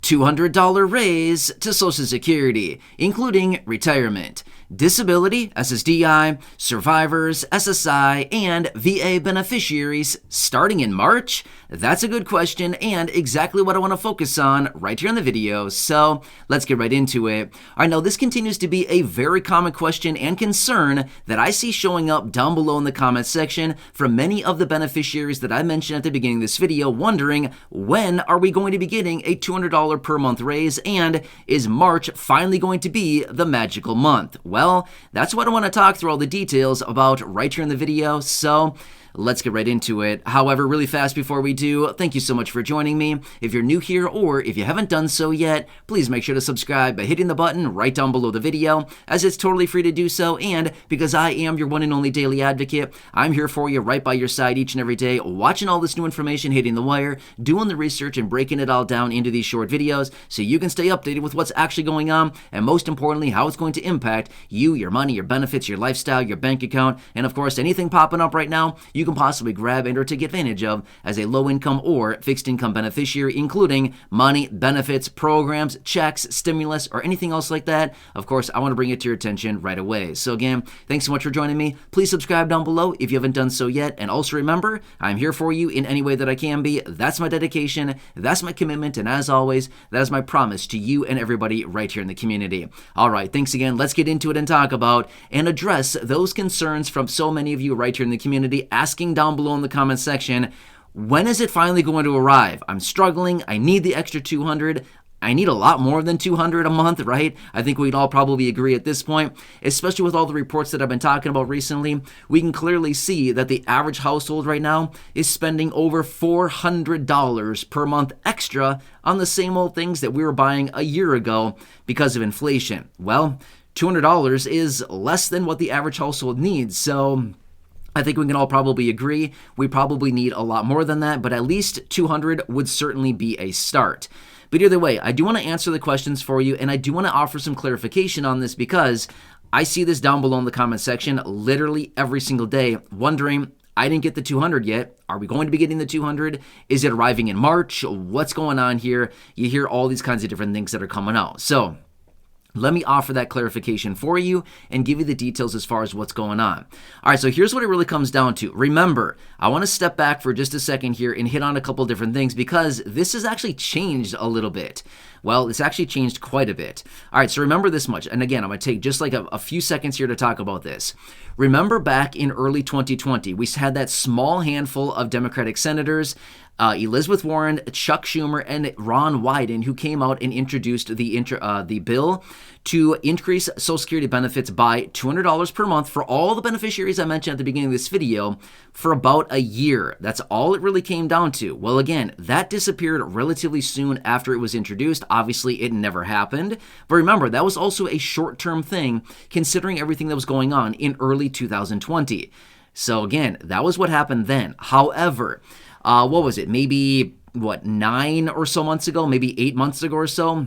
$200 raise to Social Security, including retirement, disability, SSDI, survivors, SSI, and VA beneficiaries starting in March? That's a good question and exactly what I want to focus on right here in the video, so let's get right into it. All right, now this continues to be a very common question and concern that I see showing up down below in the comments section from many of the beneficiaries that I mentioned at the beginning of this video, wondering when are we going to be getting a $200 per month raise, and is March finally going to be the magical month? Well, that's what I want to talk through all the details about right here in the video, so let's get right into it. However, really fast before we do, thank you so much for joining me. If you're new here or if you haven't done so yet, please make sure to subscribe by hitting the button right down below the video, as it's totally free to do so, and because I am your one and only daily advocate, I'm here for you right by your side each and every day, watching all this new information hitting the wire, doing the research and breaking it all down into these short videos so you can stay updated with what's actually going on, and most importantly, how it's going to impact you, your money, your benefits, your lifestyle, your bank account, and of course, anything popping up right now you can possibly grab and or take advantage of as a low-income or fixed-income beneficiary, including money, benefits, programs, checks, stimulus, or anything else like that. Of course, I want to bring it to your attention right away. So again, thanks so much for joining me. Please subscribe down below if you haven't done so yet, and also remember, I'm here for you in any way that I can be. That's my dedication, that's my commitment, and as always, that is my promise to you and everybody right here in the community. All right, thanks again. Let's get into it and talk about and address those concerns from so many of you right here in the community, asking down below in the comment section, when is it finally going to arrive? I'm struggling. I need the extra 200. I need a lot more than 200 a month, right? I think we'd all probably agree at this point, especially with all the reports that I've been talking about recently. We can clearly see that the average household right now is spending over $400 per month extra on the same old things that we were buying a year ago because of inflation. Well, $200 is less than what the average household needs, so I think we can all probably agree we probably need a lot more than that, but at least 200 would certainly be a start. But either way, I do want to answer the questions for you, and I do want to offer some clarification on this because I see this down below in the comment section literally every single day, wondering, I didn't get the 200 yet. Are we going to be getting the 200? Is it arriving in March? What's going on here? You hear all these kinds of different things that are coming out. So let me offer that clarification for you and give you the details as far as what's going on. All right, so here's what it really comes down to. Remember, I want to step back for just a second here and hit on a couple different things because this has actually changed a little bit. Well, it's actually changed quite a bit. All right, so remember this much. And again, I'm going to take just like a few seconds here to talk about this. Remember back in early 2020, we had that small handful of Democratic senators, Elizabeth Warren, Chuck Schumer, and Ron Wyden, who came out and introduced the bill to increase Social Security benefits by $200 per month for all the beneficiaries I mentioned at the beginning of this video for about a year. That's all it really came down to. Well, again, that disappeared relatively soon after it was introduced. Obviously, it never happened. But remember, that was also a short-term thing considering everything that was going on in early 2020. So again, that was what happened then. However, what was it? Maybe, 9 or so months ago, maybe 8 months ago or so,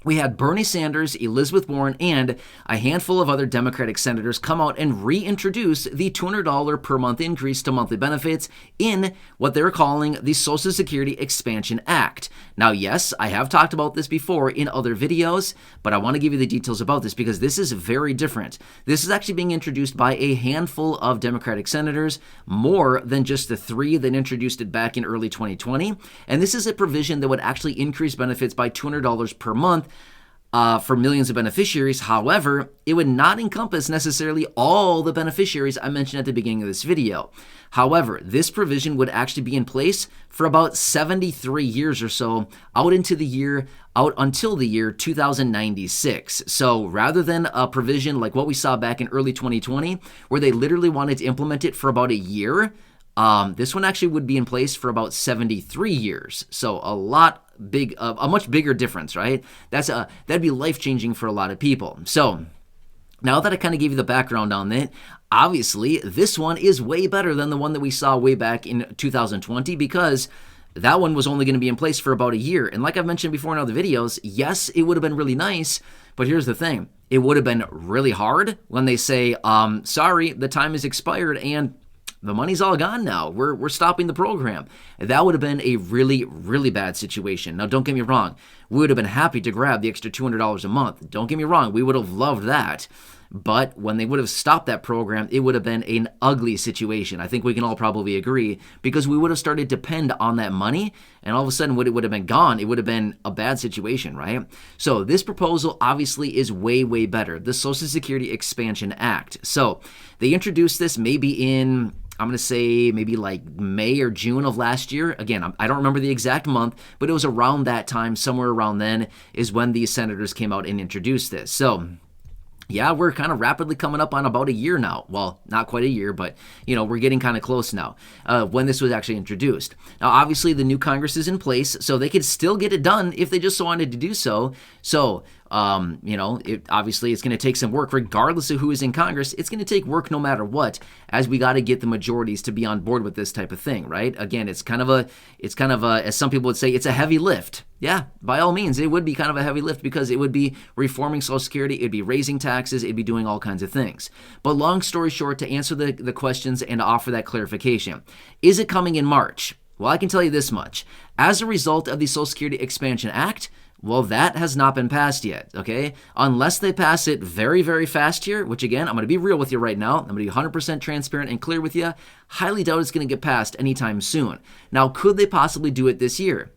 we had Bernie Sanders, Elizabeth Warren, and a handful of other Democratic senators come out and reintroduce the $200 per month increase to monthly benefits in what they're calling the Social Security Expansion Act. Now, yes, I have talked about this before in other videos, but I want to give you the details about this because this is very different. This is actually being introduced by a handful of Democratic senators, more than just the 3 that introduced it back in early 2020. And this is a provision that would actually increase benefits by $200 per month for millions of beneficiaries. However, it would not encompass necessarily all the beneficiaries I mentioned at the beginning of this video. However, this provision would actually be in place for about 73 years or so, out until the year 2096. So rather than a provision like what we saw back in early 2020, where they literally wanted to implement it for about a year, this one actually would be in place for about 73 years. So a much bigger difference, right? That'd be life-changing for a lot of people. So now that I kind of gave you the background on it, obviously this one is way better than the one that we saw way back in 2020 because that one was only going to be in place for about a year. And like I've mentioned before in other videos, yes, it would have been really nice, but here's the thing. It would have been really hard when they say, sorry, the time is expired and the money's all gone now. We're stopping the program. That would have been a really, really bad situation. Now, don't get me wrong. We would have been happy to grab the extra $200 a month. Don't get me wrong. We would have loved that. But when they would have stopped that program, it would have been an ugly situation. I think we can all probably agree, because we would have started to depend on that money, and all of a sudden when it would have been gone, it would have been a bad situation, right? So this proposal obviously is way, way better. The Social Security Expansion Act. So they introduced this maybe in, I'm going to say maybe like May or June of last year. Again, I don't remember the exact month, but it was around that time, somewhere around then is when these senators came out and introduced this. So yeah, we're kind of rapidly coming up on about a year now. Well, not quite a year, but, we're getting kind of close now when this was actually introduced. Now, obviously, the new Congress is in place, so they could still get it done if they just wanted to do so. So, obviously, it's going to take some work regardless of who is in Congress. It's going to take work no matter what, as we got to get the majorities to be on board with this type of thing, right? Again, it's kind of a, as some people would say, it's a heavy lift. Yeah, by all means, it would be kind of a heavy lift, because it would be reforming Social Security, it'd be raising taxes, it'd be doing all kinds of things. But long story short, to answer the questions and to offer that clarification, is it coming in March? Well, I can tell you this much. As a result of the Social Security Expansion Act, well, that has not been passed yet, okay? Unless they pass it very, very fast here, which again, I'm going to be real with you right now. I'm going to be 100% transparent and clear with you. Highly doubt it's going to get passed anytime soon. Now, could they possibly do it this year?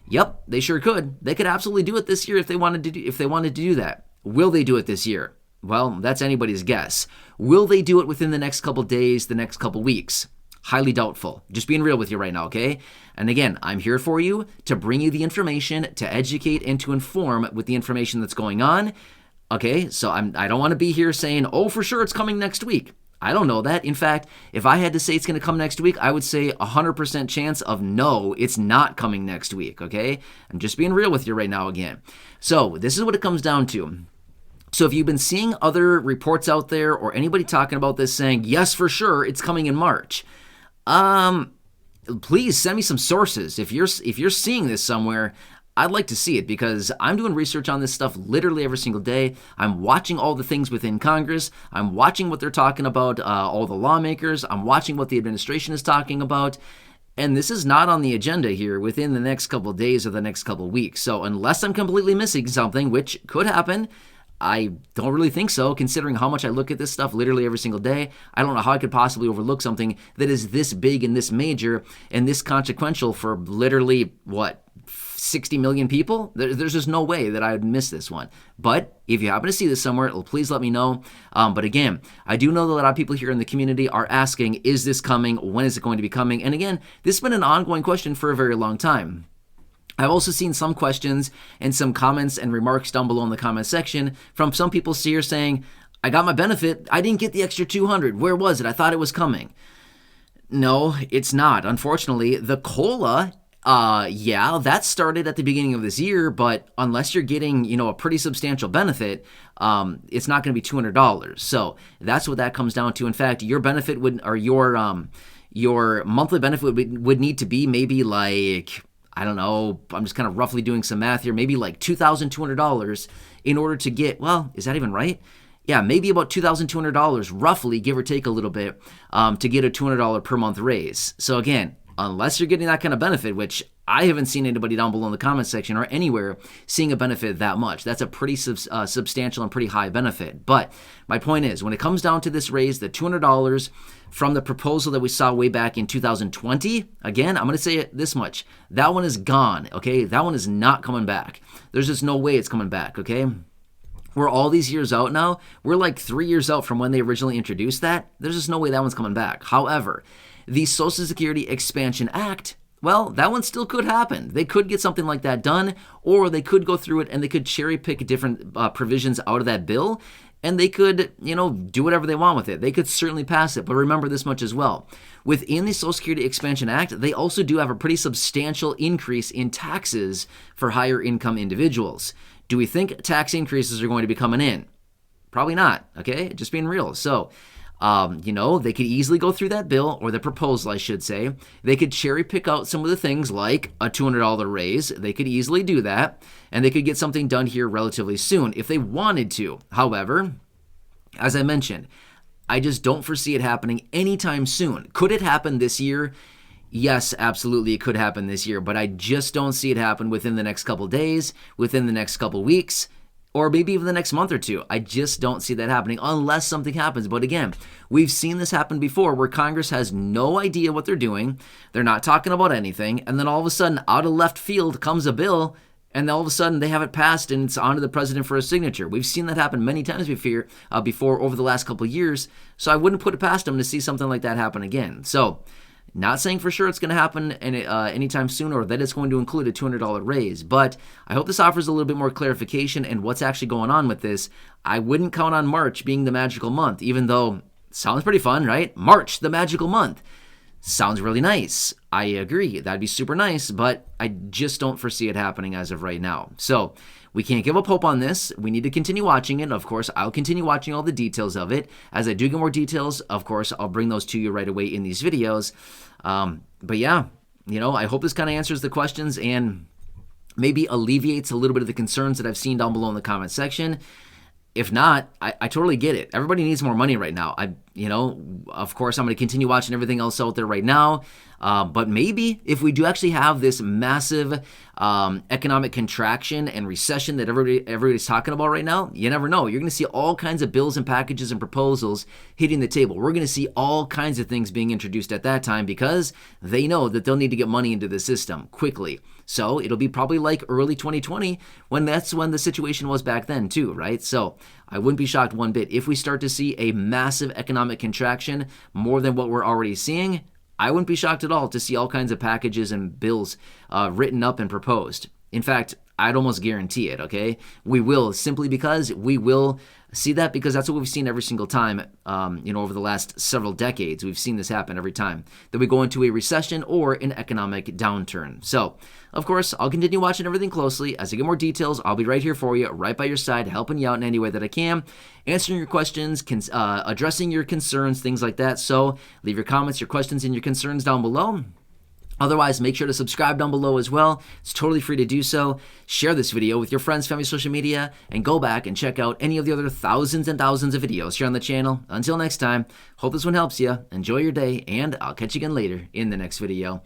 Yep, they sure could. They could absolutely do it this year if they wanted to do that. Will they do it this year? Well, that's anybody's guess. Will they do it within the next couple days, the next couple weeks? Highly doubtful. Just being real with you right now, okay? And again, I'm here for you to bring you the information, to educate and to inform with the information that's going on. Okay, so I don't want to be here saying, oh, for sure it's coming next week. I don't know that. In fact, if I had to say it's going to come next week, I would say 100% chance of no, it's not coming next week, okay? I'm just being real with you right now again. So this is what it comes down to. So if you've been seeing other reports out there or anybody talking about this saying, yes, for sure, it's coming in March, please send me some sources. If you're seeing this somewhere, I'd like to see it, because I'm doing research on this stuff literally every single day. I'm watching all the things within Congress. I'm watching what they're talking about, all the lawmakers. I'm watching what the administration is talking about. And this is not on the agenda here within the next couple of days or the next couple of weeks. So unless I'm completely missing something, which could happen, I don't really think so, considering how much I look at this stuff literally every single day. I don't know how I could possibly overlook something that is this big and this major and this consequential for literally, 60 million people? There's just no way that I would miss this one. But if you happen to see this somewhere, please let me know. But again, I do know that a lot of people here in the community are asking, is this coming? When is it going to be coming? And again, this has been an ongoing question for a very long time. I've also seen some questions and some comments and remarks down below in the comment section from some people here saying, I got my benefit, I didn't get the extra 200. Where was it? I thought it was coming. No, it's not. Unfortunately, the COLA, that started at the beginning of this year, but unless you're getting, a pretty substantial benefit, it's not going to be $200. So that's what that comes down to. In fact, your benefit your monthly benefit would need to be maybe like, I don't know, I'm just kind of roughly doing some math here, maybe like $2,200 in order to get, well, is that even right? Yeah, maybe about $2,200 roughly, give or take a little bit, to get a $200 per month raise. So again, unless you're getting that kind of benefit, which I haven't seen anybody down below in the comment section or anywhere seeing a benefit that much. That's a pretty substantial and pretty high benefit. But my point is, when it comes down to this raise, the $200 from the proposal that we saw way back in 2020, again, I'm going to say it this much. That one is gone, okay? That one is not coming back. There's just no way it's coming back, okay? We're all these years out now. We're like 3 years out from when they originally introduced that. There's just no way that one's coming back. However, the Social Security Expansion Act, well, that one still could happen. They could get something like that done, or they could go through it and they could cherry pick different provisions out of that bill, and they could, do whatever they want with it. They could certainly pass it, but remember this much as well. Within the Social Security Expansion Act, they also do have a pretty substantial increase in taxes for higher income individuals. Do we think tax increases are going to be coming in? Probably not, okay? Just being real. So, they could easily go through that bill, or the proposal, I should say. They could cherry pick out some of the things like a $200 raise. They could easily do that, and they could get something done here relatively soon if they wanted to. However, as I mentioned, I just don't foresee it happening anytime soon. Could it happen this year? Yes, absolutely, it could happen this year, but I just don't see it happen within the next couple days, within the next couple weeks, or maybe even the next month or two. I just don't see that happening unless something happens. But again, we've seen this happen before where Congress has no idea what they're doing. They're not talking about anything. And then all of a sudden, out of left field comes a bill, and all of a sudden they have it passed and it's on to the president for a signature. We've seen that happen many times before over the last couple of years. So I wouldn't put it past them to see something like that happen again. So not saying for sure it's going to happen anytime soon or that it's going to include a $200 raise, but I hope this offers a little bit more clarification and what's actually going on with this. I wouldn't count on March being the magical month, even though it sounds pretty fun, right? March, the magical month. Sounds really nice. I agree. That'd be super nice, but I just don't foresee it happening as of right now. So we can't give up hope on this. We need to continue watching it. Of course, I'll continue watching all the details of it. As I do get more details, of course, I'll bring those to you right away in these videos. But yeah, I hope this kind of answers the questions and maybe alleviates a little bit of the concerns that I've seen down below in the comment section. If not, I totally get it. Everybody needs more money right now. Of course, I'm going to continue watching everything else out there right now. But maybe if we do actually have this massive economic contraction and recession that everybody's talking about right now, you never know. You're going to see all kinds of bills and packages and proposals hitting the table. We're going to see all kinds of things being introduced at that time because they know that they'll need to get money into the system quickly. So it'll be probably like early 2020 that's when the situation was back then too, right? So I wouldn't be shocked one bit if we start to see a massive economic contraction more than what we're already seeing. I wouldn't be shocked at all to see all kinds of packages and bills written up and proposed. In fact, I'd almost guarantee it, okay? We will, simply because we will see that, because that's what we've seen every single time, over the last several decades. We've seen this happen every time that we go into a recession or an economic downturn. So, of course, I'll continue watching everything closely. As I get more details, I'll be right here for you, right by your side, helping you out in any way that I can, answering your questions, addressing your concerns, things like that. So leave your comments, your questions, and your concerns down below. Otherwise, make sure to subscribe down below as well. It's totally free to do so. Share this video with your friends, family, social media, and go back and check out any of the other thousands and thousands of videos here on the channel. Until next time, hope this one helps you. Enjoy your day, and I'll catch you again later in the next video.